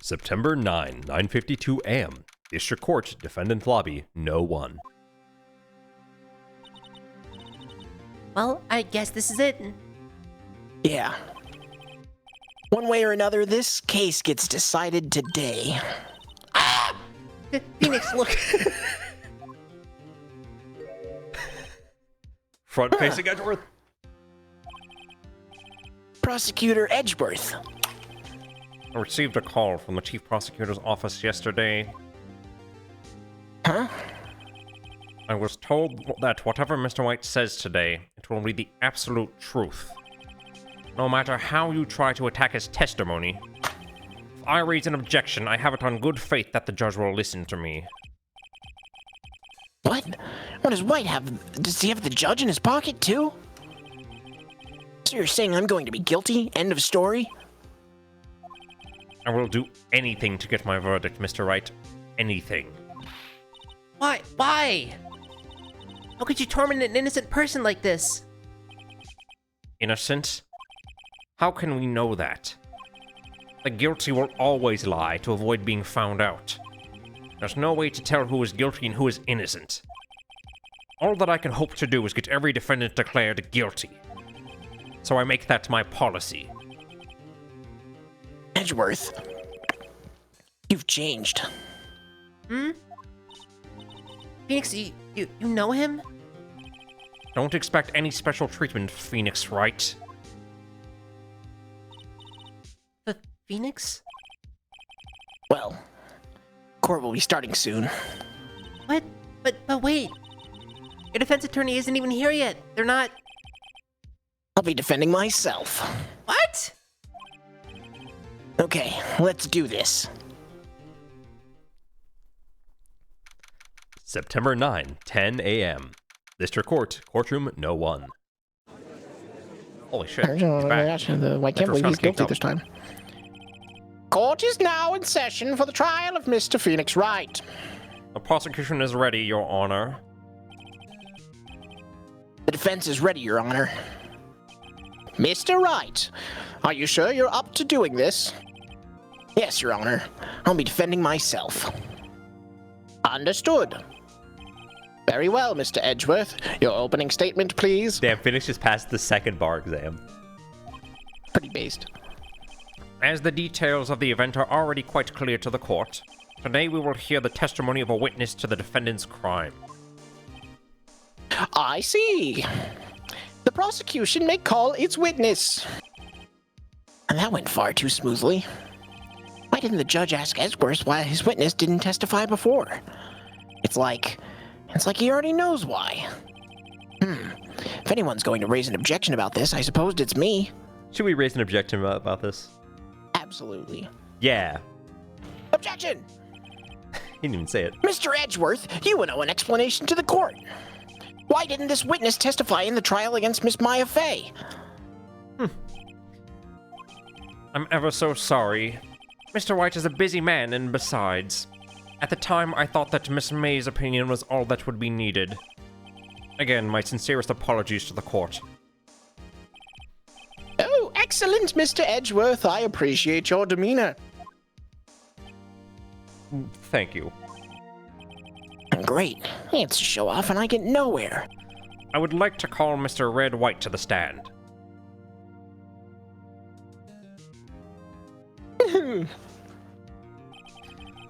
September 9, 9:52 a.m. District Court, Defendant Lobby, No. 1. Well, I guess this is it. Yeah. One way or another, this case gets decided today. Phoenix, look. Front-facing Edgeworth. Prosecutor Edgeworth. I received a call from the Chief Prosecutor's office yesterday. Huh? I was told that whatever Mr. White says today, it will be the absolute truth. No matter how you try to attack his testimony, if I raise an objection, I have it on good faith that the judge will listen to me. What? What does White have? Does he have the judge in his pocket, too? So you're saying I'm going to be guilty? End of story? I will do anything to get my verdict, Mr. Wright. Anything. Why? Why? How could you torment an innocent person like this? Innocent? How can we know that? The guilty will always lie to avoid being found out. There's no way to tell who is guilty and who is innocent. All that I can hope to do is get every defendant declared guilty. So I make that my policy. Edgeworth. You've changed. Phoenix, you know him? Don't expect any special treatment, Phoenix Wright. The Phoenix? Well, court will be starting soon. What? But wait. Your defense attorney isn't even here yet. They're not... I'll be defending myself. What? Okay, let's do this. September 9, 10 a.m. District Court, Courtroom No. 1. Holy shit, he's back. I can't believe he's guilty this time. Court is now in session for the trial of Mr. Phoenix Wright. The prosecution is ready, Your Honor. The defense is ready, Your Honor. Mr. Wright, are you sure you're up to doing this? Yes, Your Honor. I'll be defending myself. Understood. Very well, Mr. Edgeworth. Your opening statement, please. Damn, Phoenix just passed the second bar exam. Pretty based. As the details of the event are already quite clear to the court, today we will hear the testimony of a witness to the defendant's crime. I see. The prosecution may call its witness. And that went far too smoothly. Why didn't the judge ask Edgeworth why his witness didn't testify before? It's like he already knows why. If anyone's going to raise an objection about this, I suppose it's me. Should we raise an objection about this? Absolutely. Yeah. Objection! He didn't even say it. Mr. Edgeworth, you owe an explanation to the court. Why didn't this witness testify in the trial against Miss Maya Fey? I'm ever so sorry. Mr. White is a busy man, and besides, at the time I thought that Miss May's opinion was all that would be needed. Again, my sincerest apologies to the court. Oh, excellent, Mr. Edgeworth. I appreciate your demeanor. Thank you. Great. It's a show off and I get nowhere. I would like to call Mr. Red White to the stand.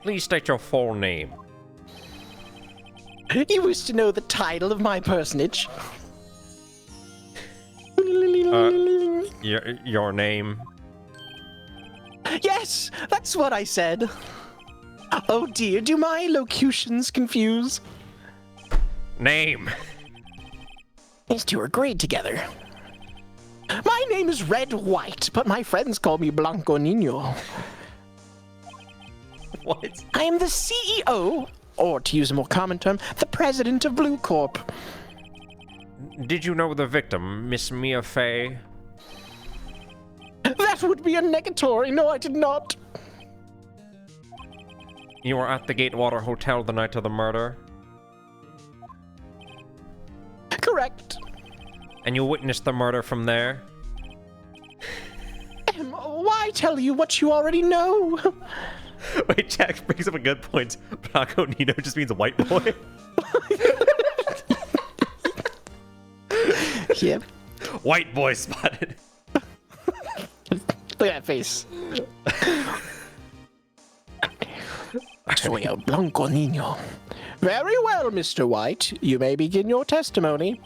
Please state your full name. You wish to know the title of my personage? Your name? Yes, that's what I said. Oh dear, do my locutions confuse? Name! These two are great together. My name is Red White, but my friends call me Blanco Nino. What? I am the CEO, or to use a more common term, the president of Blue Corp. Did you know the victim, Miss Mia Fey? That would be a negatory. No, I did not. You were at the Gatewater Hotel the night of the murder? Correct. And you witnessed the murder from there? Why I tell you what you already know? Wait, Jack brings up a good point. Bronco Nino just means white boy. Yep. White boy spotted. Look at that face. Soy el blanco niño. Very well, Mr. White. You may begin your testimony.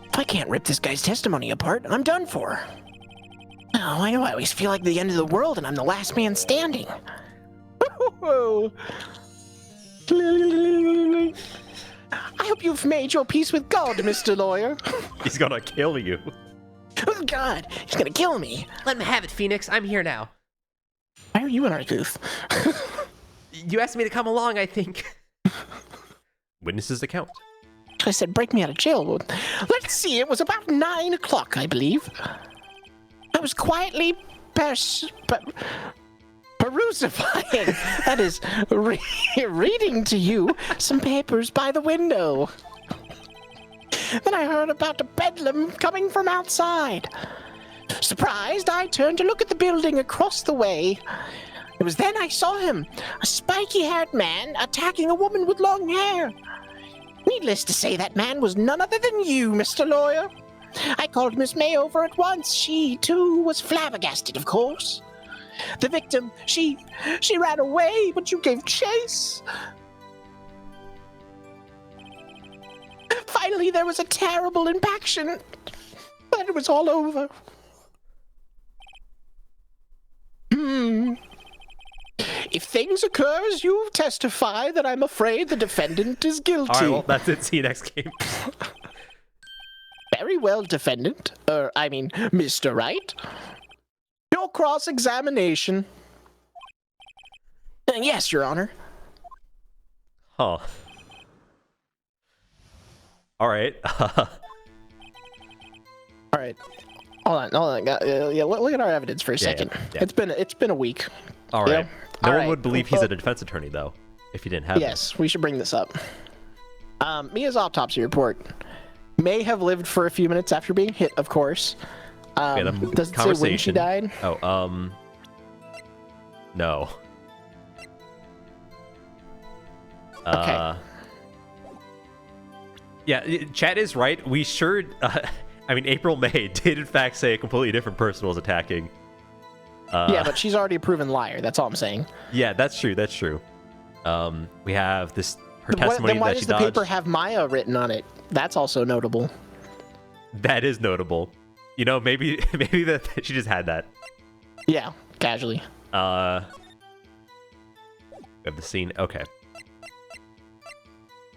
If I can't rip this guy's testimony apart, I'm done for. Oh, I know I always feel like the end of the world and I'm the last man standing. I hope you've made your peace with God, Mr. Lawyer. He's gonna kill you. Oh, God, he's gonna kill me. Let him have it, Phoenix. I'm here now. Why are you in our booth? You asked me to come along, I think. Witnesses account. I said, break me out of jail. Let's see, it was about 9 o'clock, I believe. I was quietly perusifying, that is, reading to you some papers by the window. Then I heard about a bedlam coming from outside. Surprised, I turned to look at the building across the way. It was then I saw him, a spiky-haired man attacking a woman with long hair. Needless to say, that man was none other than you, Mr. Lawyer. I called Miss May over at once. She, too, was flabbergasted, of course. The victim, she ran away, but you gave chase. Finally, there was a terrible impaction. Then it was all over. If things occur as you testify, then I'm afraid the defendant is guilty. All right, well, that's it. See you next game. Very well, defendant. Mr. Wright. Your cross-examination. Yes, Your Honor. Huh. All right. All right. Hold on. Yeah, look at our evidence for a second. Yeah. It's been a week. All right. Yeah. No All one right. would believe he's a defense attorney, though, if he didn't have Yes, we should bring this up. Mia's autopsy report may have lived for a few minutes after being hit, of course. Does it say when she died? Oh, no. Okay. Yeah, Chad is right. We sure, April May did in fact say a completely different person was attacking. Yeah, but she's already a proven liar. That's all I'm saying. Yeah, that's true. We have this her testimony Then why that does she the dodged. paper have Maya written on it? That's also notable. That is notable. You know, maybe that she just had that. Yeah, casually. We have the scene. Okay.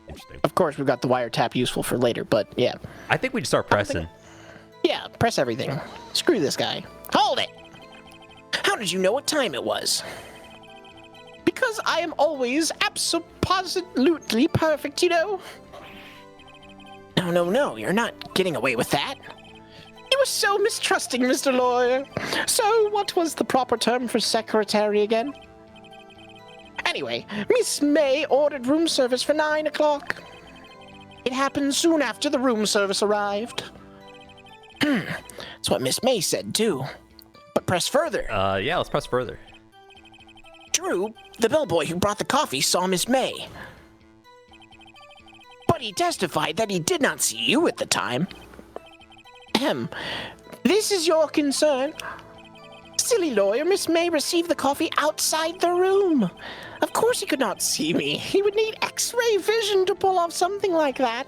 Interesting. Of course, we've got the wiretap useful for later, but yeah. I think we just start pressing. Yeah, press everything. Screw this guy. Hold it! How did you know what time it was? Because I am always absolutely perfect, you know? No, you're not getting away with that. You were so mistrusting, Mr. Lawyer. So, what was the proper term for secretary again? Anyway, Miss May ordered room service for 9 o'clock. It happened soon after the room service arrived. That's what Miss May said, too. But press further. Yeah, let's press further. Drew, the bellboy who brought the coffee, saw Miss May. But he testified that he did not see you at the time. This is your concern. Silly lawyer, Miss May received the coffee outside the room. Of course he could not see me. He would need X-ray vision to pull off something like that.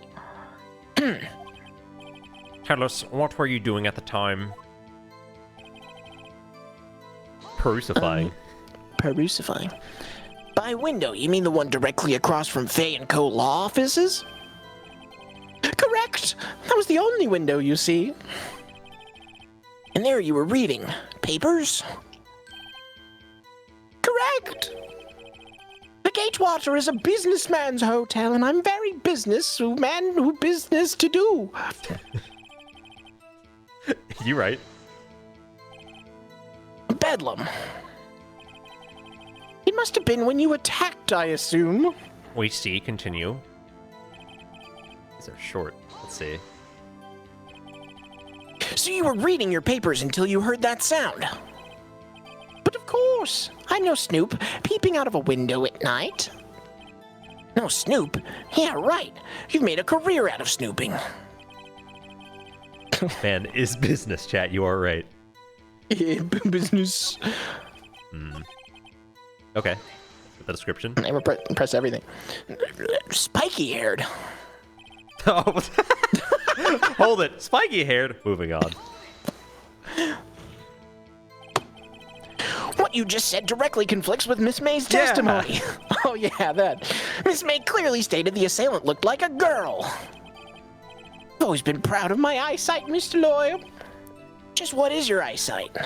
Tell us, what were you doing at the time? Perusifying. Perusifying. By window, you mean the one directly across from Fay & Co. law offices? Correct! That was the only window, you see. And there you were reading. Papers? Correct! The Gatewater is a businessman's hotel, and I'm very business to do. You right. Bedlam. It must have been when you attacked, I assume. We see, continue. These are short. Let's see. So you were reading your papers until you heard that sound. But of course, I'm no Snoop peeping out of a window at night. No Snoop? Yeah, right. You've made a career out of snooping. Man is business, chat. You are right. Yeah, business. Okay. With the description. Never press everything. Spiky haired. Oh. Hold it. Spiky haired. Moving on. What you just said directly conflicts with Miss May's testimony. Oh yeah, that. Miss May clearly stated the assailant looked like a girl. I've always been proud of my eyesight, Mr. Lawyer. Just what is your eyesight?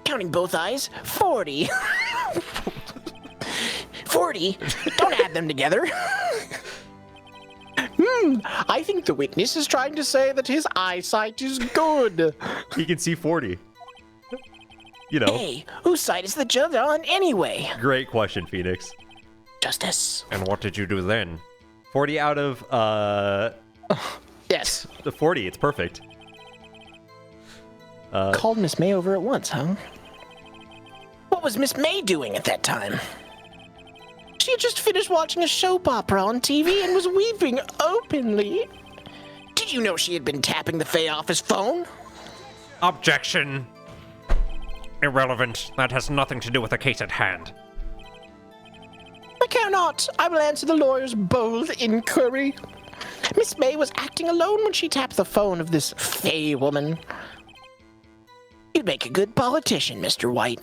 Counting both eyes, 40. 40? Don't add them together. I think the witness is trying to say that his eyesight is good. He can see 40. You know. Hey, whose side is the judge on anyway? Great question, Phoenix. Justice. And what did you do then? 40 out of, Yes. the 40. It's perfect. Called Miss May over at once, huh? What was Miss May doing at that time? She had just finished watching a soap opera on TV and was weeping openly. Did you know she had been tapping the Fey office phone? Objection! Irrelevant. That has nothing to do with the case at hand. I care not. I will answer the lawyer's bold inquiry. Miss May was acting alone when she tapped the phone of this Fey woman. You'd make a good politician, Mr. White.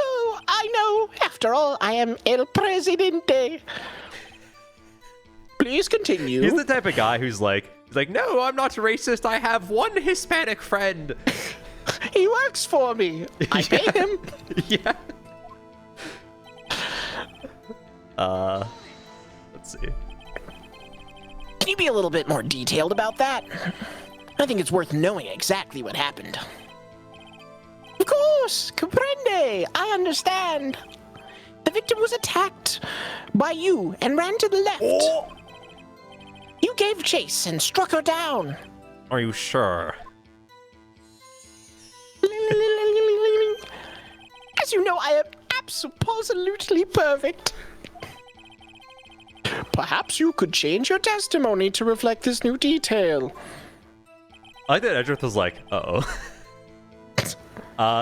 Oh, I know. After all, I am El Presidente. Please continue. He's the type of guy who's like, no, I'm not racist. I have one Hispanic friend. He works for me. I pay him. Yeah. Let's see. Can you be a little bit more detailed about that? I think it's worth knowing exactly what happened. Of course, comprende. I understand. The victim was attacked by you and ran to the left. Oh. You gave chase and struck her down. Are you sure? As you know, I am absolutely perfect. Perhaps you could change your testimony to reflect this new detail. I like that Edgeworth was like, uh-oh.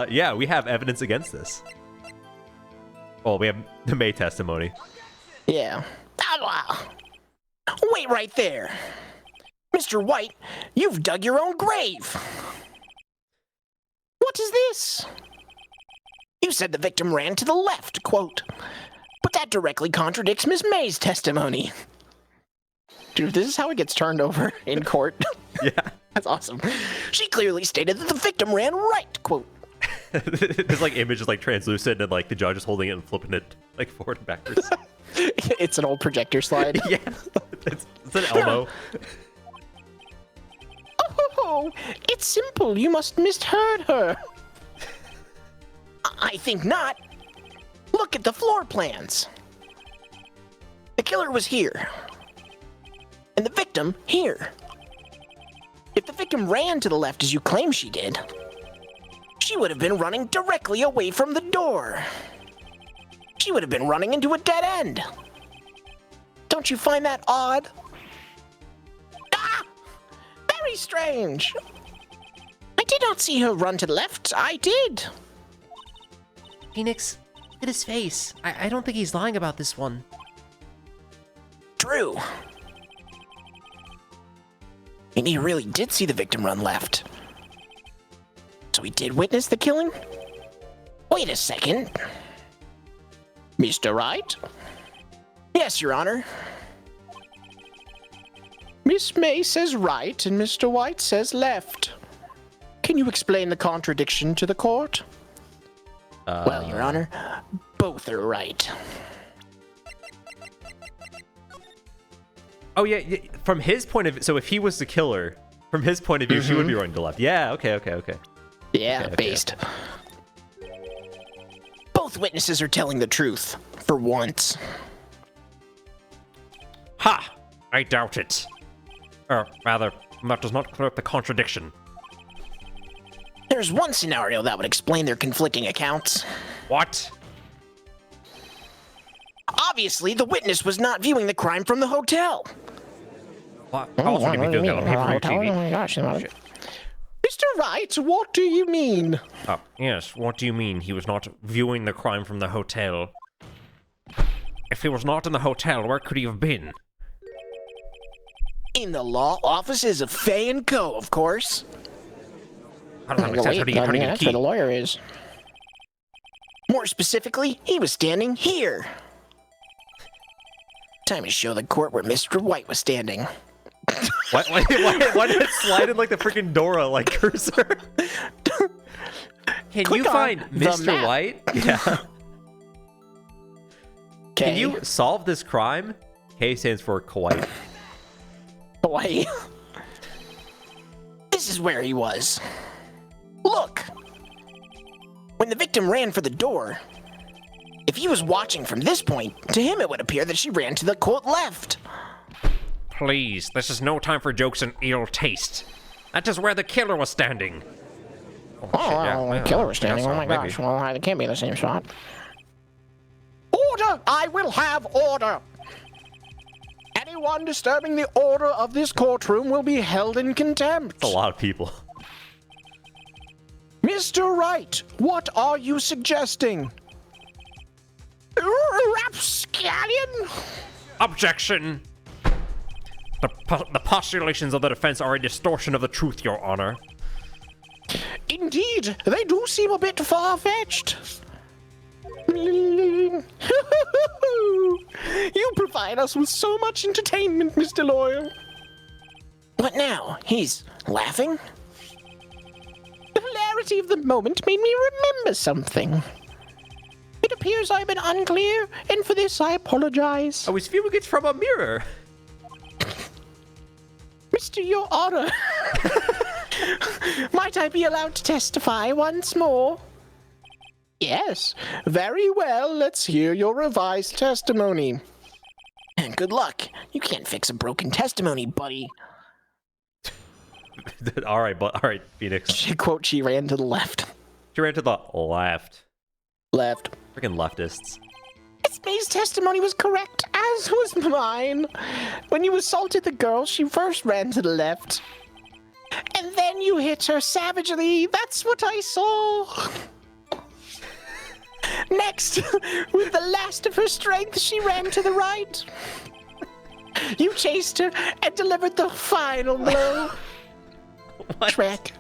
Yeah, we have evidence against this. Well, we have the May testimony. Yeah. Wait right there. Mr. White, you've dug your own grave. What is this? You said the victim ran to the left, quote. But that directly contradicts Miss May's testimony. Dude, this is how it gets turned over in court. Yeah. That's awesome. She clearly stated that the victim ran right, quote. This like image is like translucent and like the judge is holding it and flipping it like forward and backwards. It's an old projector slide. Yeah. It's an Elmo. Oh, it's simple. You must misheard her. I think not. Look at the floor plans. The killer was here. And the victim here. If the victim ran to the left as you claim she did, she would have been running directly away from the door. She would have been running into a dead end. Don't you find that odd? Ah! Very strange. I did not see her run to the left. I did. Phoenix, look at his face. I don't think he's lying about this one. True. And he really did see the victim run left. So he did witness the killing? Wait a second. Mr. Wright? Yes, Your Honor. Miss May says right and Mr. White says left. Can you explain the contradiction to the court? Well, Your Honor, both are right. Oh yeah, from his point of view, so if he was the killer, from his point of view, she would be running to the left. Yeah, okay. Yeah, Okay. based. Both witnesses are telling the truth, for once. Ha! I doubt it. Or rather, that does not clear up the contradiction. There's one scenario that would explain their conflicting accounts. What? Obviously, the witness was not viewing the crime from the hotel. What? How else would he be doing that on pay-per-view TV? Oh my gosh. Mr. Wright, what do you mean? Oh, yes, what do you mean he was not viewing the crime from the hotel? If he was not in the hotel, where could he have been? In the law offices of Fay & Co., of course. How does that make sense? How do you get a That's key? where the lawyer is. More specifically, he was standing here. Time to show the court where Mr. White was standing. Why did it slide in like the freaking Dora like cursor? Can Click you on find the Mr. map. White? Yeah. Okay. Can you solve this crime? K stands for Kuwait. Boy. This is where he was. Look! When the victim ran for the door, if he was watching from this point, to him it would appear that she ran to the quote left. Please, this is no time for jokes and ill taste. That is where the killer was standing. Oh, Oh, shit, yeah. well, Yeah, the killer I was guess standing. so, Oh my maybe. gosh. Well, it can't be the same shot. Order! I will have order! Anyone disturbing the order of this courtroom will be held in contempt. A lot of people. Mr. Wright, what are you suggesting? Rapscallion? Objection! The postulations of the defense are a distortion of the truth, Your Honor. Indeed, they do seem a bit far-fetched. You provide us with so much entertainment, Mr. Lawyer. What now? He's laughing? The hilarity of the moment made me remember something. It appears I've been unclear, and for this I apologize. I was viewing it from a mirror. Mr. Your Honor, might I be allowed to testify once more? Yes, very well. Let's hear your revised testimony. Good luck. You can't fix a broken testimony, buddy. all right, Phoenix. She ran to the left. She ran to the left. Left. Freaking leftists. Miss May's testimony was correct, as was mine. When you assaulted the girl, she first ran to the left. And then you hit her savagely. That's what I saw. Next, with the last of her strength, she ran to the right. You chased her and delivered the final blow. Shrek.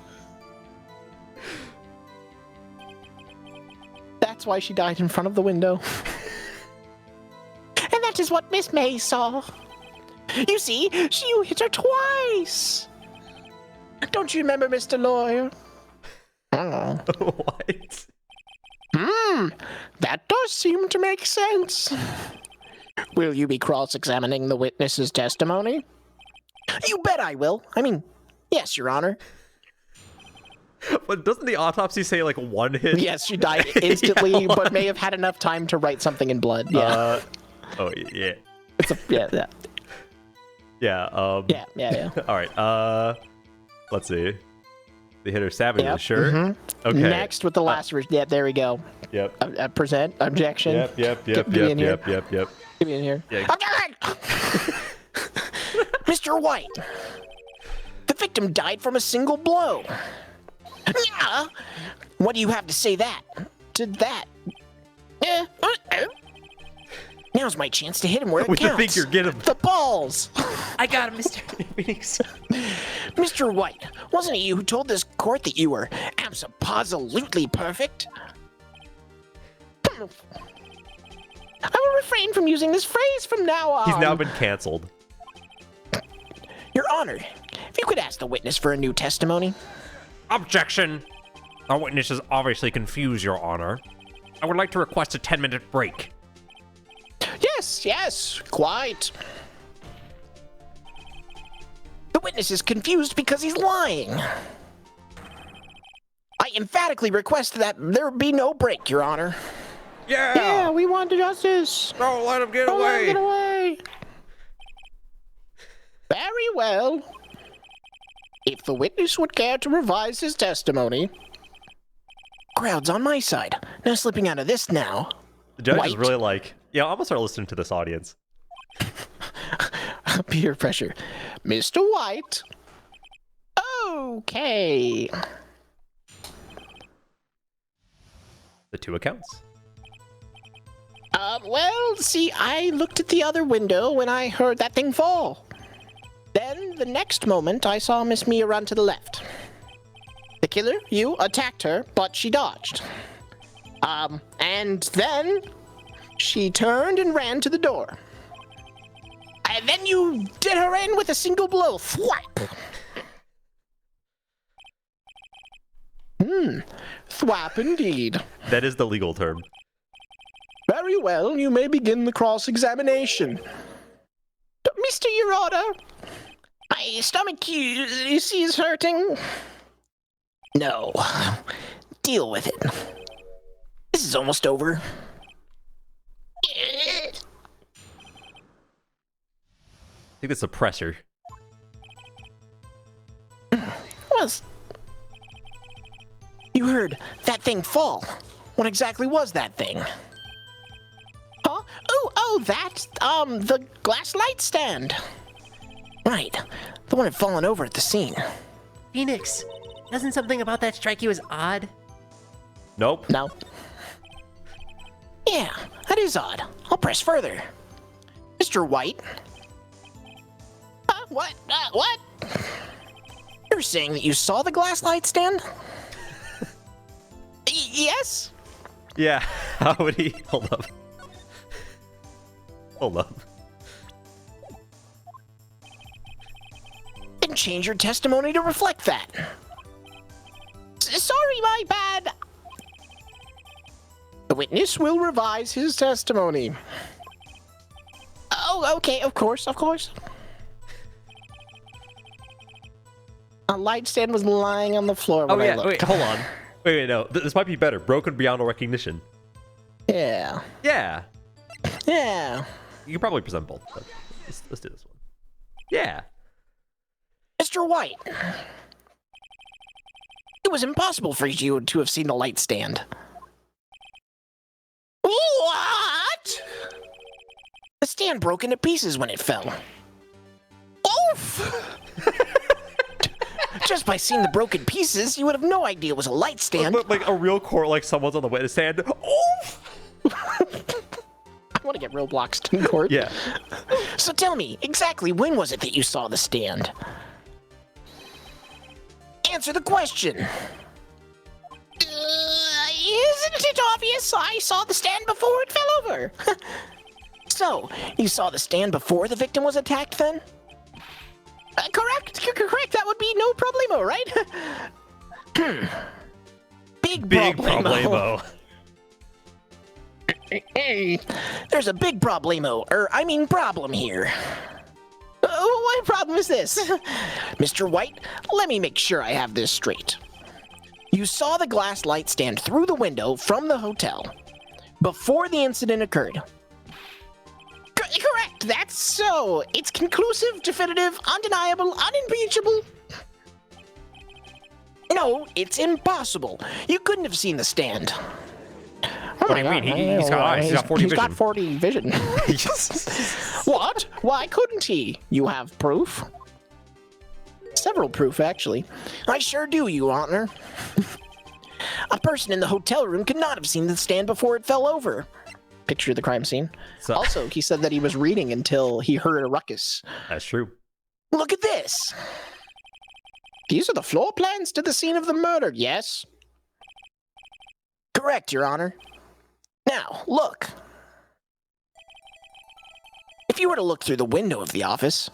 That's why she died in front of the window. And that is what Miss May saw. You see, you hit her twice. Don't you remember, Mr. Lawyer? What? That does seem to make sense. Will you be cross-examining the witness's testimony? You bet I will. I mean, yes, Your Honor. But doesn't the autopsy say like one hit? Yes, she died instantly, Yeah, but may have had enough time to write something in blood. Yeah. Oh yeah. It's a, yeah. Yeah. Yeah. All right. Let's see. They hit her savagely. Yep, Sure. Okay. Next with the last yeah, there we go. Yep. Present objection. Yep. Get me in here. Yep. Get me in here. Yeah. Objection! Mr. White, the victim died from a single blow. Yeah. What do you have to say to that? Now's my chance to hit him where it With counts. the finger, get him. The balls. I got him, Mr. Phoenix. Mr. White, wasn't it you who told this court that you were absolutely perfect? I will refrain from using this phrase from now on. He's now been canceled. Your Honor, if you could ask the witness for a new testimony. Objection! Our witness is obviously confused, Your Honor. I would like to request a 10-minute break. Yes, quite. The witness is confused because he's lying. I emphatically request that there be no break, Your Honor. Yeah! we want justice. Don't let him get Don't let him away! get away. Very well. If the witness would care to revise his testimony, Crowd's on my side. No slipping out of this now. The judge is White. really like, yeah, I'm gonna start listening to this audience. Peer pressure. Mr. White. Okay. The two accounts. Well, see, I looked at the other window when I heard that thing fall. Then, the next moment, I saw Miss Mia run to the left. The killer, you, attacked her, but she dodged. And then she turned and ran to the door. And then you did her in with a single blow. Thwap! Thwap indeed. That is the legal term. Very well, you may begin the cross-examination. Mr. Your Honor, my stomach, you see, is hurting. No. Deal with it. This is almost over. I think it's a pressure. Well, you heard that thing fall. What exactly was that thing? Huh? Oh, that, the glass light stand. Right. The one had fallen over at the scene. Phoenix, doesn't something about that strike you as odd? Nope. No. Yeah, that is odd. I'll press further. Mr. White. What? What? You're saying that you saw the glass light stand? Yes? Yeah, how would he? Hold up. Hold up. Then change your testimony to reflect that. Sorry, my bad. The witness will revise his testimony. Oh, okay, of course, of course. A light stand was lying on the floor when Oh I yeah, looked. wait, hold on. Wait, no. This might be better. Broken beyond all recognition. Yeah. Yeah. Yeah. You can probably present both, but let's do this one. Yeah. Mr. White. It was impossible for you to have seen the light stand. What? The stand broke into pieces when it fell. Oof! Just by seeing the broken pieces, you would have no idea it was a light stand. But like a real court, like someone's on the witness stand. Oof! I want to get Robloxed in court. Yeah. So tell me, exactly when was it that you saw the stand? Answer the question. Isn't it obvious I saw the stand before it fell over? So, you saw the stand before the victim was attacked then? Correct, correct, that would be no problemo, right? Big problemo. There's a big problem here. What problem is this? Mr. White, let me make sure I have this straight. You saw the glass light stand through the window from the hotel before the incident occurred. Correct, that's so. It's conclusive, definitive, undeniable, unimpeachable. No, it's impossible. You couldn't have seen the stand. What do you mean? He's got eyes. He's got 40 He's vision. got 40 vision. What? Why couldn't he? You have proof? Several proof, actually. I sure do, Your Honor. A person in the hotel room could not have seen the stand before it fell over. Picture the crime scene. So, Also, he said that he was reading until he heard a ruckus. that's true. Look at this. These are the floor plans to the scene of the murder, yes? Correct, Your Honor. Now, look. If you were to look through the window of the office,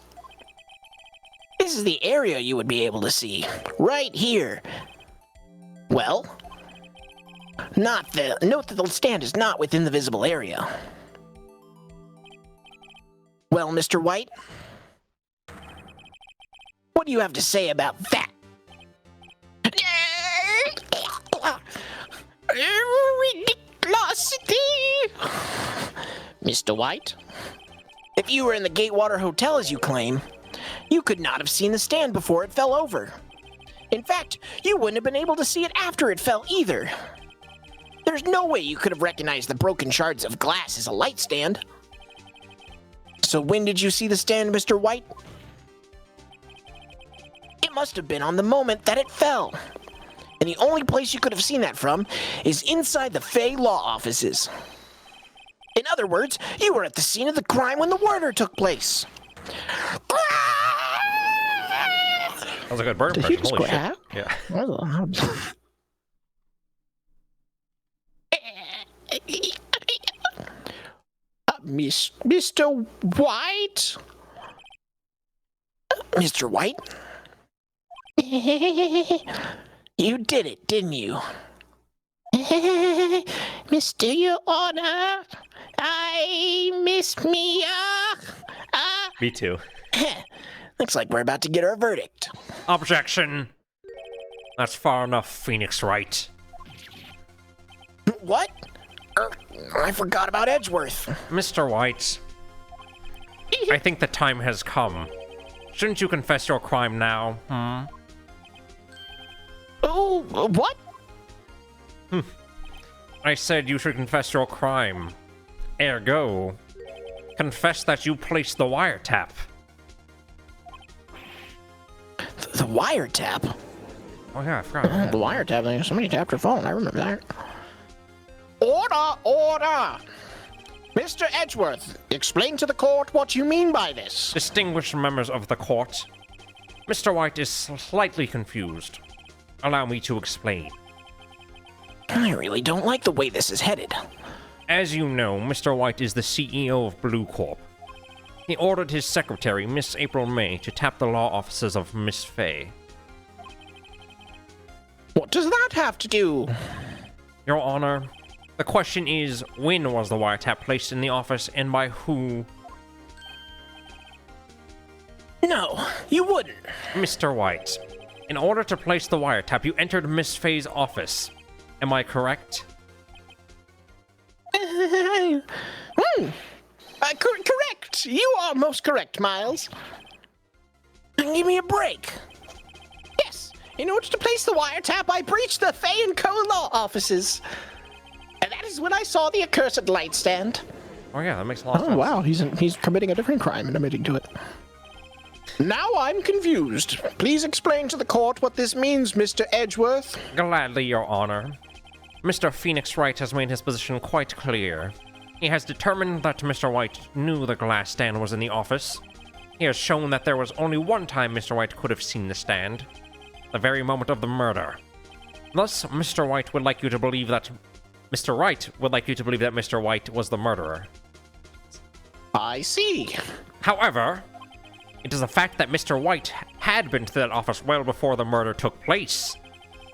this is the area you would be able to see. Right here. Well, note that the stand is not within the visible area. Well, Mr. White, what do you have to say about that? Ridiculosity! Mr. White, if you were in the Gatewater Hotel as you claim, you could not have seen the stand before it fell over. In fact, you wouldn't have been able to see it after it fell either. There's no way you could have recognized the broken shards of glass as a light stand. So when did you see the stand, Mr. White? It must have been on the moment that it fell. And the only place you could have seen that from is inside the Fey Law offices. In other words, you were at the scene of the crime when the murder took place. That was a good bird Did impression. he just Holy go, shit. Yeah. Mr. White? Mr. White? You did it, didn't you? Mr. Your Honor, I miss me. Me too. Looks like we're about to get our verdict. Objection! That's far enough, Phoenix Wright. What? I forgot about Edgeworth. Mr. White, I think the time has come. Shouldn't you confess your crime now, Oh, what? I said you should confess your crime. Ergo, confess that you placed the wiretap. The wiretap? Oh yeah, I forgot. The wiretap, somebody tapped her phone, I remember that. Order! Order! Mr. Edgeworth, explain to the court what you mean by this. Distinguished members of the court, Mr. White is slightly confused. Allow me to explain. I really don't like the way this is headed. As you know, Mr. White is the CEO of Blue Corp. He ordered his secretary, Miss April May, to tap the law offices of Miss Fey. What does that have to do? Your Honor, the question is, when was the wiretap placed in the office and by who? No, you wouldn't. Mr. White, in order to place the wiretap, you entered Miss Fey's office. Am I correct? Correct. You are most correct, Miles. Give me a break. Yes, in order to place the wiretap, I breached the Fey and Co. law offices. And that is when I saw the accursed light stand. Oh yeah, that makes a lot of sense. Oh, wow, he's committing a different crime and admitting to it. Now I'm confused. Please explain to the court what this means, Mr. Edgeworth. Gladly, Your Honor. Mr. Phoenix Wright has made his position quite clear. He has determined that Mr. White knew the glass stand was in the office. He has shown that there was only one time Mr. White could have seen the stand, the very moment of the murder. Thus, Mr. White would like you to believe that Mr. Wright would like you to believe that Mr. White was the murderer. I see. However, it is a fact that Mr. White had been to that office well before the murder took place.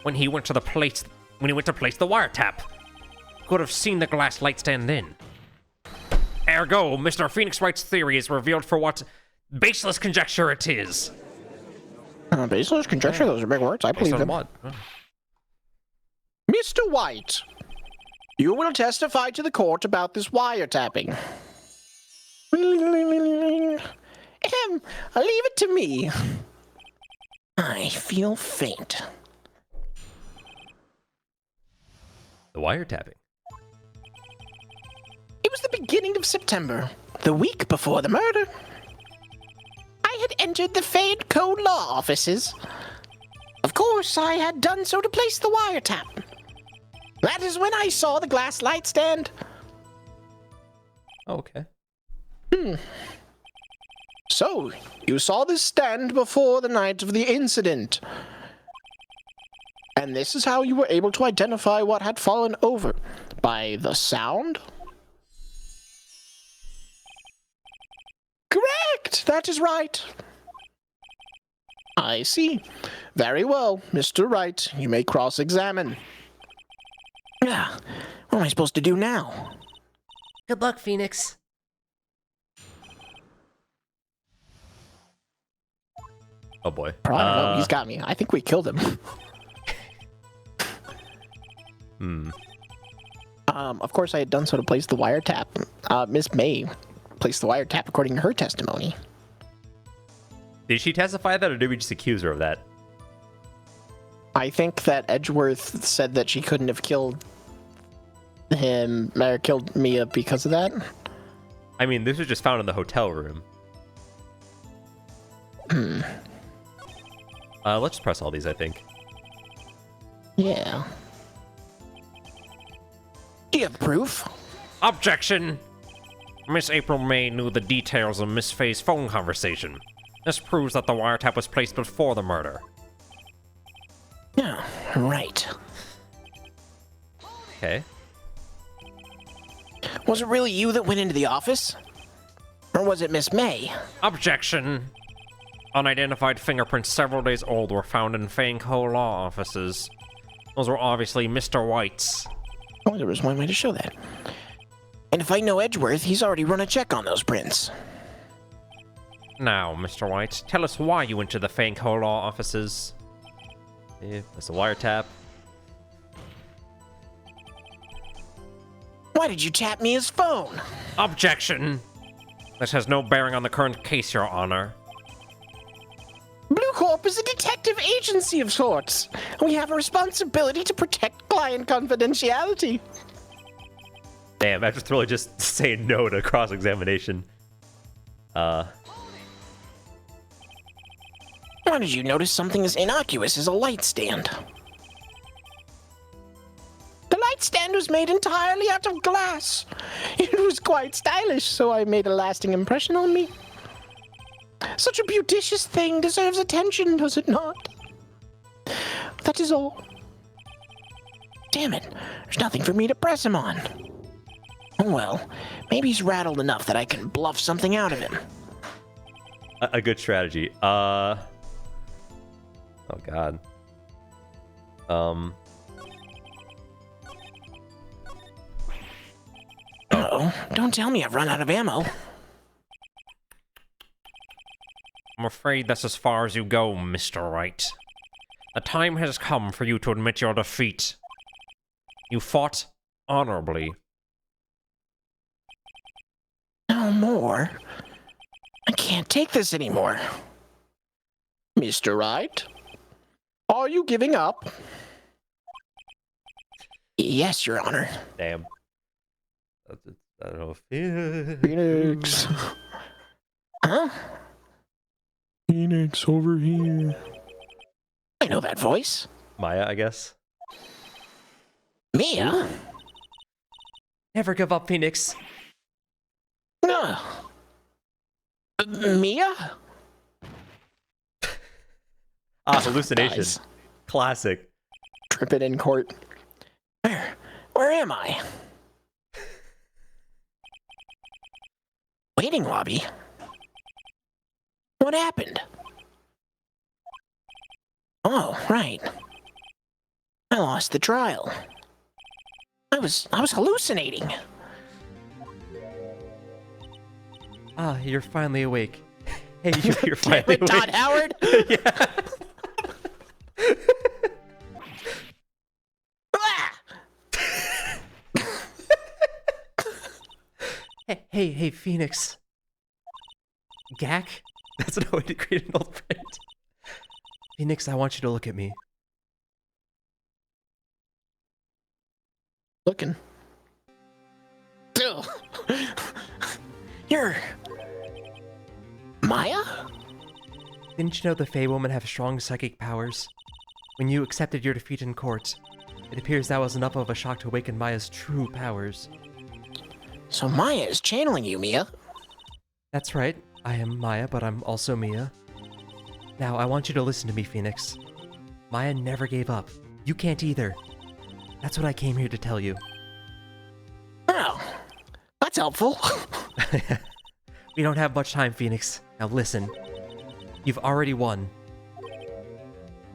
When he went to place the wiretap, could have seen the glass light stand then. Ergo, Mr. Phoenix Wright's theory is revealed for what baseless conjecture it is. Baseless conjecture, those are big words. I believe them. Mr. White, you will testify to the court about this wiretapping. Leave it to me. I feel faint. The wiretapping. It was the beginning of September, the week before the murder. I had entered the Fey & Co. law offices. Of course, I had done so to place the wiretap. That is when I saw the glass light stand. Oh, okay. So, you saw this stand before the night of the incident. And this is how you were able to identify what had fallen over. By the sound? Correct! That is right. I see. Very well, Mr. Wright. You may cross-examine. What am I supposed to do now? Good luck, Phoenix. Oh boy. No, he's got me. I think we killed him. Of course, I had done so to place the wiretap. Miss May placed the wiretap according to her testimony. Did she testify that, or did we just accuse her of that? I think that Edgeworth said that she couldn't have killed him or killed Mia because of that. I mean, this was just found in the hotel room. Let's press all these, I think. Yeah. Do you have proof? Objection! Miss April May knew the details of Miss Faye's phone conversation. This proves that the wiretap was placed before the murder. Yeah, right. Okay. Was it really you that went into the office? Or was it Miss May? Objection! Unidentified fingerprints several days old were found in Fangco law offices. Those were obviously Mr. White's. Oh, there was one way to show that. And if I know Edgeworth, he's already run a check on those prints. Now, Mr. White, tell us why you went to the Fangco law offices. Yeah, that's a wiretap. Why did you tap Mia's phone? Objection! This has no bearing on the current case, Your Honor. Blue Corp is a detective agency of sorts. We have a responsibility to protect client confidentiality. Damn, I just really just saying no to cross-examination. Why did you notice something as innocuous as a light stand? The light stand was made entirely out of glass. It was quite stylish, so I made a lasting impression on me. Such a beauticious thing deserves attention, does it not? That is all. Damn it, there's nothing for me to press him on. Oh well, maybe he's rattled enough that I can bluff something out of him. A good strategy. Oh god. Uh-oh, don't tell me I've run out of ammo. I'm afraid that's as far as you go, Mr. Wright. The time has come for you to admit your defeat. You fought honorably. No more. I can't take this anymore. Mr. Wright? Are you giving up? Yes, Your Honor. Damn. I don't know if... Phoenix. Huh? Phoenix, over here. I know that voice. Maya, I guess. Mia? Never give up, Phoenix. Mia? Hallucination. Guys. Classic. Tripping in court. Where am I? Waiting lobby? What happened? Oh, right. I lost the trial. I was hallucinating. Ah, you're finally awake. Hey, you're Damn finally it, Todd awake. Howard! Yeah. Ah! Hey, Phoenix. Gak? That's no way to create an old friend. Phoenix, I want you to look at me. Looking. Ugh. You're... Maya? Didn't you know the Fey woman have strong psychic powers? When you accepted your defeat in court, it appears that was enough of a shock to awaken Maya's true powers. So Maya is channeling you, Mia. That's right. I am Maya, but I'm also Mia. Now, I want you to listen to me, Phoenix. Maya never gave up. You can't either. That's what I came here to tell you. Oh, that's helpful. We don't have much time, Phoenix. Now listen. You've already won.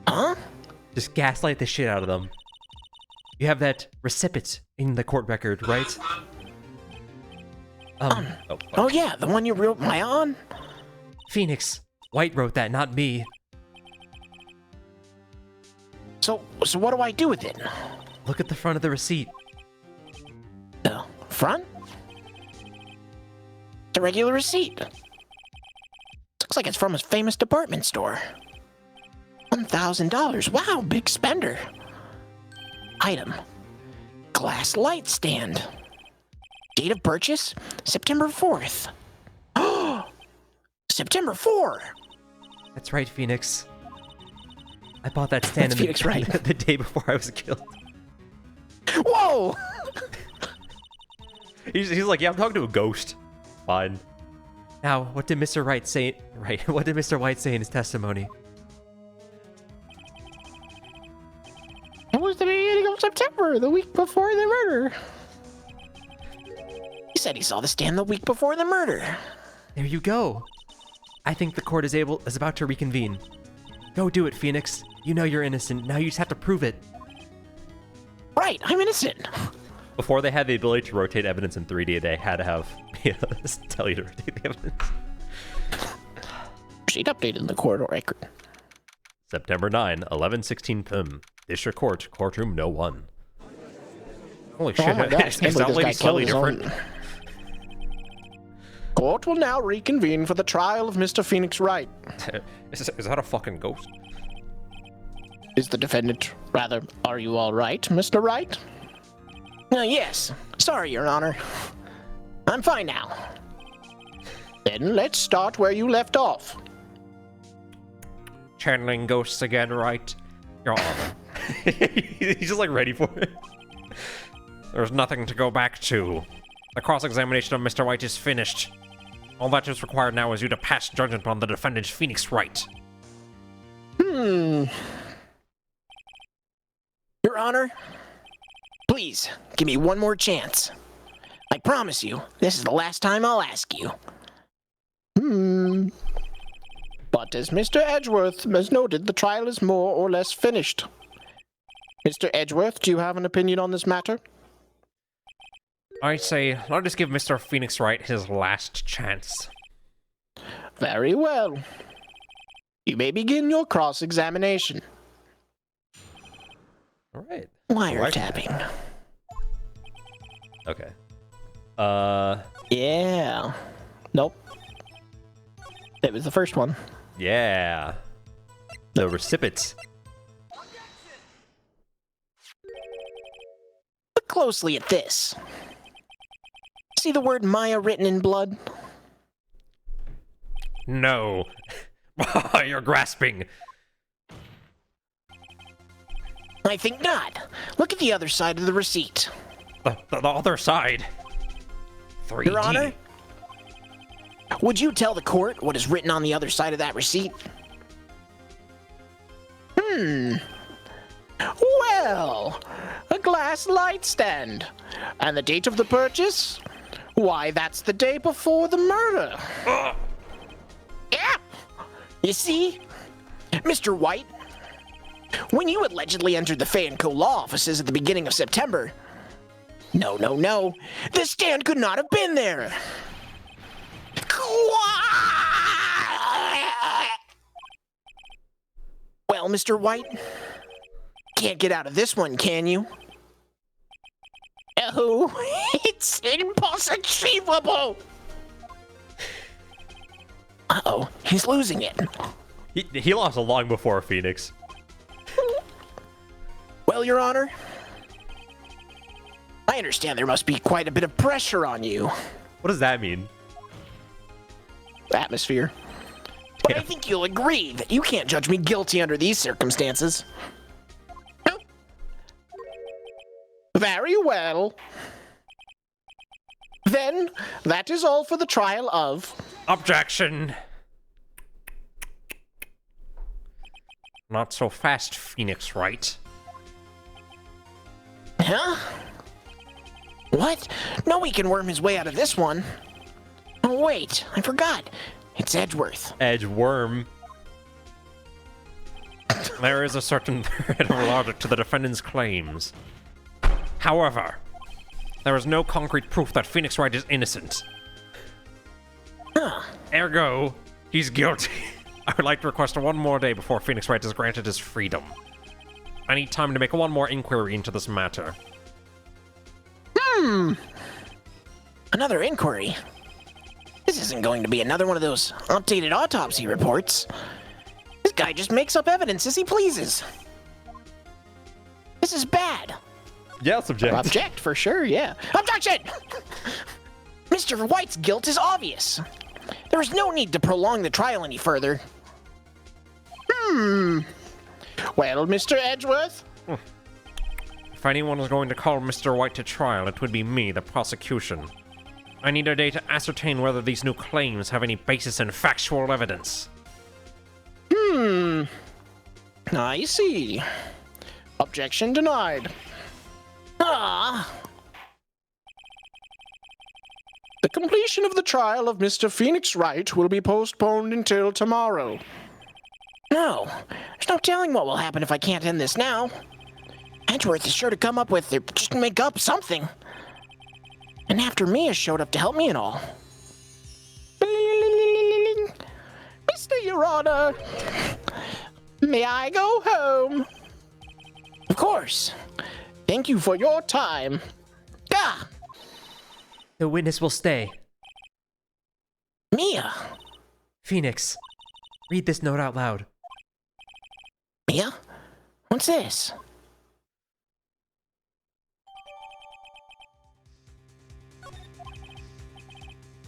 Huh? Just gaslight the shit out of them. You have that recipient in the court record, right? Oh yeah, the one you wrote Maya on? Phoenix. White wrote that, not me. So what do I do with it? Look at the front of the receipt. The front? The regular receipt. Looks like it's from a famous department store. $1,000. Wow, big spender. Item. glass light stand. Date of purchase, September 4th. September 4! That's right, Phoenix. I bought that stand That's Phoenix, right? the day before I was killed. Whoa! He's like, yeah, I'm talking to a ghost. Fine. Now, what did Mr. Wright say? What did Mr. White say in his testimony? It was the beginning of September, the week before the murder. He said he saw the stand the week before the murder. There you go. I think the court is about to reconvene. Go do it, Phoenix. You know you're innocent. Now you just have to prove it. Right, I'm innocent. Before they had the ability to rotate evidence in 3D, they had to have tell you to rotate the evidence. She'd updated the court record. September 9, 11:16 p.m. District Court, courtroom no 1. Holy shit! Oh my gosh, Is that lady slightly different? Court will now reconvene for the trial of Mr. Phoenix Wright. Is that a fucking ghost? Is the defendant, rather, are you all right, Mr. Wright? Yes. Sorry, Your Honor. I'm fine now. Then let's start where you left off. Channeling ghosts again, right? Your Honor. He's just like ready for it. There's nothing to go back to. The cross-examination of Mr. White is finished. All that is required now is you to pass judgment on the defendant, Phoenix Wright. Your Honor, please give me one more chance. I promise you, this is the last time I'll ask you. But as Mr. Edgeworth has noted, the trial is more or less finished. Mr. Edgeworth, do you have an opinion on this matter? I say, let us give Mr. Phoenix Wright his last chance. Very well. You may begin your cross-examination. All right. Wiretapping. Okay. Yeah. Nope. It was the first one. Yeah. The recipient. Look closely at this. See the word Maya written in blood? No. You're grasping. I think not. Look at the other side of the receipt. The other side. 3D. Your Honor, would you tell the court what is written on the other side of that receipt? Well, a glass light stand. And the date of the purchase? Why, that's the day before the murder. Yeah. You see, Mr. White, when you allegedly entered the Fay & Co. law offices at the beginning of September, no, the stand could not have been there. Well, Mr. White, can't get out of this one, can you? Oh, it's impossible. Uh-oh, he's losing it. He lost long before Phoenix. Well, Your Honor, I understand there must be quite a bit of pressure on you. What does that mean? Atmosphere. But I think you'll agree that you can't judge me guilty under these circumstances. Very well. Then, that is all for the trial of... Objection. Not so fast, Phoenix Wright. Huh? What? No, he can worm his way out of this one. Oh, wait, I forgot. It's Edgeworth. Edgeworm. There is a certain thread of logic to the defendant's claims. However, there is no concrete proof that Phoenix Wright is innocent. Huh. Ergo, he's guilty. I would like to request one more day before Phoenix Wright is granted his freedom. I need time to make one more inquiry into this matter. Another inquiry? This isn't going to be another one of those updated autopsy reports. This guy just makes up evidence as he pleases. This is bad. Yes, object. Object, for sure, yeah. Objection! Mr. White's guilt is obvious. There is no need to prolong the trial any further. Well, Mr. Edgeworth? If anyone is going to call Mr. White to trial, it would be me, the prosecution. I need a day to ascertain whether these new claims have any basis in factual evidence. I see. Objection denied. Ah. The completion of the trial of Mr. Phoenix Wright will be postponed until tomorrow. No, there's no telling what will happen if I can't end this now. Edgeworth is sure to come up with, or just make up something. And after Mia showed up to help me and all. Mr. Your Honor, may I go home? Of course. Thank you for your time. Gah! The witness will stay. Mia. Phoenix, read this note out loud. Mia? What's this?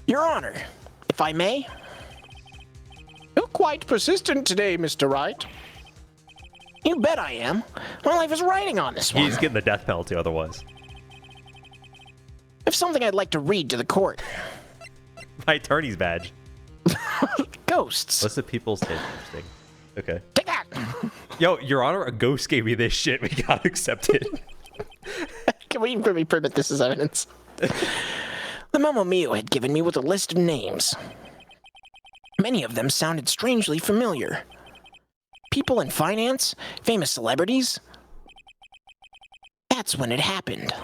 Your Honor, if I may? You're quite persistent today, Mr. Wright. You bet I am. My life is riding on this one. He's getting the death penalty otherwise. I have something I'd like to read to the court. My attorney's badge. Ghosts. What's the people's take? Interesting. Okay. Take that! Yo, Your Honor, a ghost gave me this shit. We gotta accept it. Can we permit this as evidence? The memo Mio had given me with a list of names. Many of them sounded strangely familiar. People in finance, famous celebrities. That's when it happened.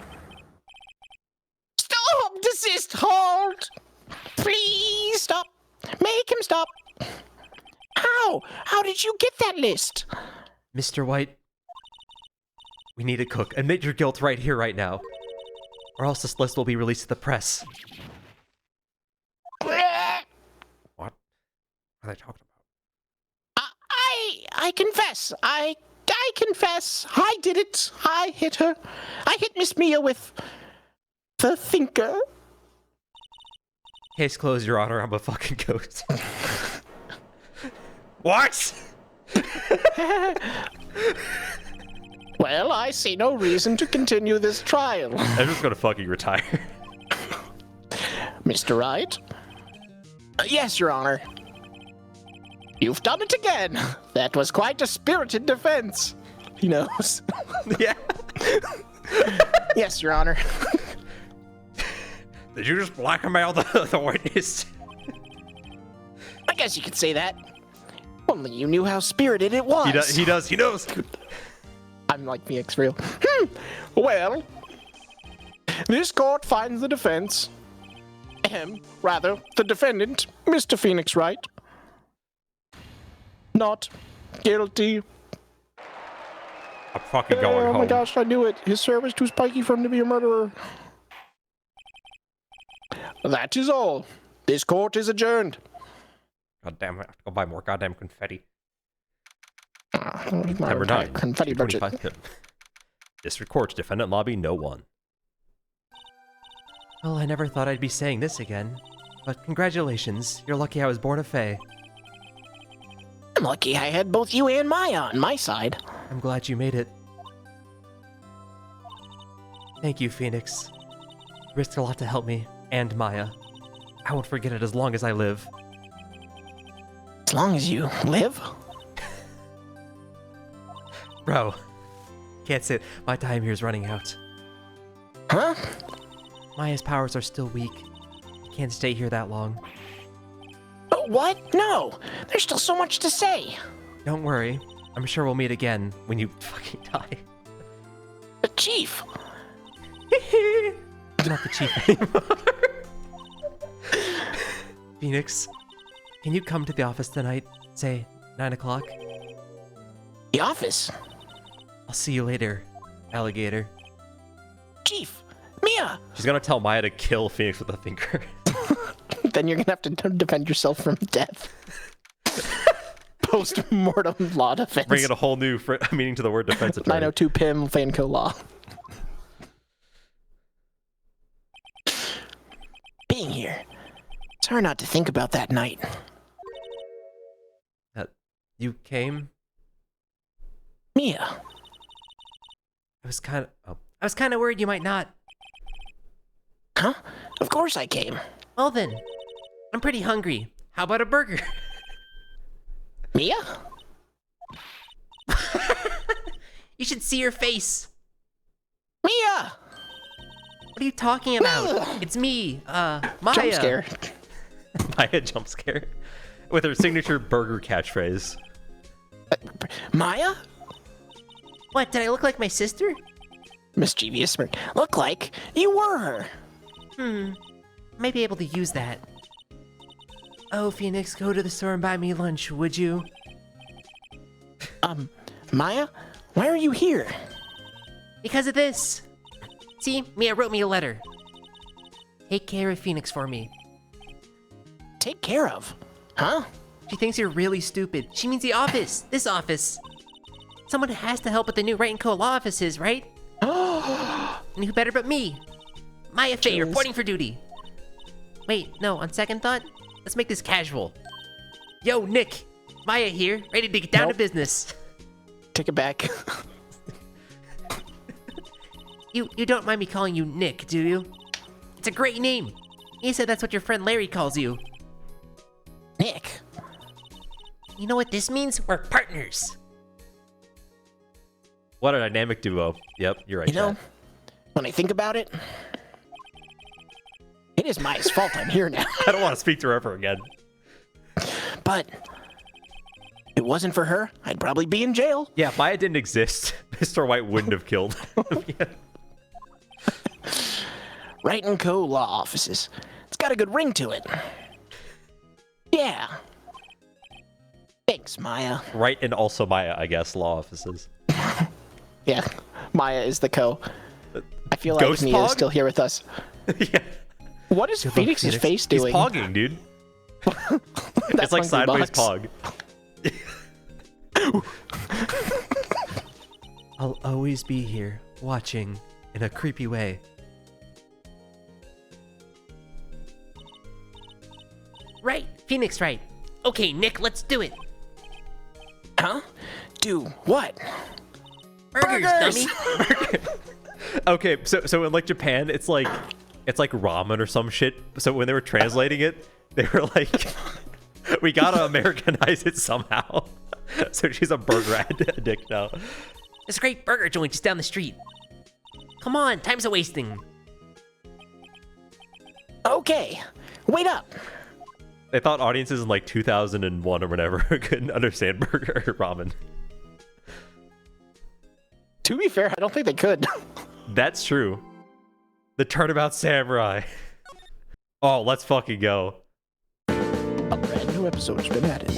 Stop! Desist! Halt! Please stop! Make him stop! How? How did you get that list? Mr. White, we need a cook. Admit your guilt right here, right now. Or else this list will be released to the press. What? What are they talking about? I confess. I confess. I did it. I hit her. I hit Miss Mia with the thinker. Case closed, Your Honor. I'm a fucking ghost. What? Well, I see no reason to continue this trial. I'm just gonna fucking retire. Mr. Wright? Yes, Your Honor. You've done it again. That was quite a spirited defense. He knows. Yeah. Yes, Your Honor. Did you just blackmail the witness? I guess you could say that. Only you knew how spirited it was. He knows. I'm like Phoenix for real. Well, this court finds the defense, rather, the defendant, Mr. Phoenix Wright, not guilty. I'm fucking going home. Oh my gosh, I knew it. His hair was too spiky for him to be a murderer. That is all. This court is adjourned. God damn it. I have to go buy more goddamn confetti. Number 9. Confetti budget. 25 pip. District Court, Defendant Lobby, No 1. Well, I never thought I'd be saying this again. But congratulations. You're lucky I was born a Fae. I'm lucky I had both you and Maya on my side. I'm glad you made it. Thank you, Phoenix. You risked a lot to help me, and Maya. I won't forget it as long as I live. As long as you live? Bro, can't say it. My time here is running out. Huh? Maya's powers are still weak. Can't stay here that long. What? No! There's still so much to say. Don't worry. I'm sure we'll meet again when you fucking die. Chief! I'm not the chief anymore. Phoenix, can you come to the office tonight? Say, 9 o'clock? The office? I'll see you later, alligator. Chief! Mia! She's gonna tell Maya to kill Phoenix with a thinker. Then you're gonna have to defend yourself from death. Post-mortem law defense. Bringing a whole new meaning to the word defense attorney. 902 PIM Fanco law. being here. It's hard not to think about that night. You came? Mia, I was kind of worried you might not. huh? Of course I came. Well then, I'm pretty hungry. How about a burger? Mia? You should see your face. Mia! What are you talking about? It's me, Maya. Jump scare. Maya jump scare with her signature burger catchphrase. Maya? What, did I look like my sister? Mischievous smirk. Look like you were her. Might be able to use that. Oh, Phoenix, go to the store and buy me lunch, would you? Maya? Why are you here? Because of this. See, Mia wrote me a letter. Take care of Phoenix for me. Take care of. Huh? She thinks you're really stupid. She means the office. This office. Someone has to help with the new Right & Co. law offices, right? And who better but me? Maya Fey, Chills. reporting for duty. Wait, no, on second thought, let's make this casual. Yo, Nick. Maya here, ready to get down to Nope. business. Take it back. You don't mind me calling you Nick, do you? It's a great name. You said that's what your friend Larry calls you. Nick. You know what this means? We're partners. What a dynamic duo. Yep, you're right. You know, Chad. when I think about it, it is Maya's fault I'm here now. I don't want to speak to her ever again. But if it wasn't for her, I'd probably be in jail. Yeah, if Maya didn't exist, Mr. White wouldn't have killed. Yeah. Right & Co. law offices. It's got a good ring to it. Yeah. Thanks, Maya. Right, and also Maya, I guess, law offices. Yeah, Maya is the Co. I feel like Ghost Mia is Pog? still here with us. Yeah, What is luck, Phoenix's Phoenix. face he's doing? pogging, dude. That It's like hungry sideways box. pog. I'll always be here, watching, in a creepy way. Right, Phoenix, right. Okay, Nick, let's do it. Huh? Do what? Burgers, Burgers! dummy. Okay, so in like Japan, it's like ramen or some shit. So when they were translating it, they were like, we gotta Americanize it somehow. So she's a burger addict now. There's a great burger joint just down the street. Come on, time's a wasting. Okay, wait up. They thought audiences in like 2001 or whatever couldn't understand burger or ramen. To be fair, I don't think they could. That's true. The Turnabout Samurai. Oh, let's fucking go. A brand new episode has been added.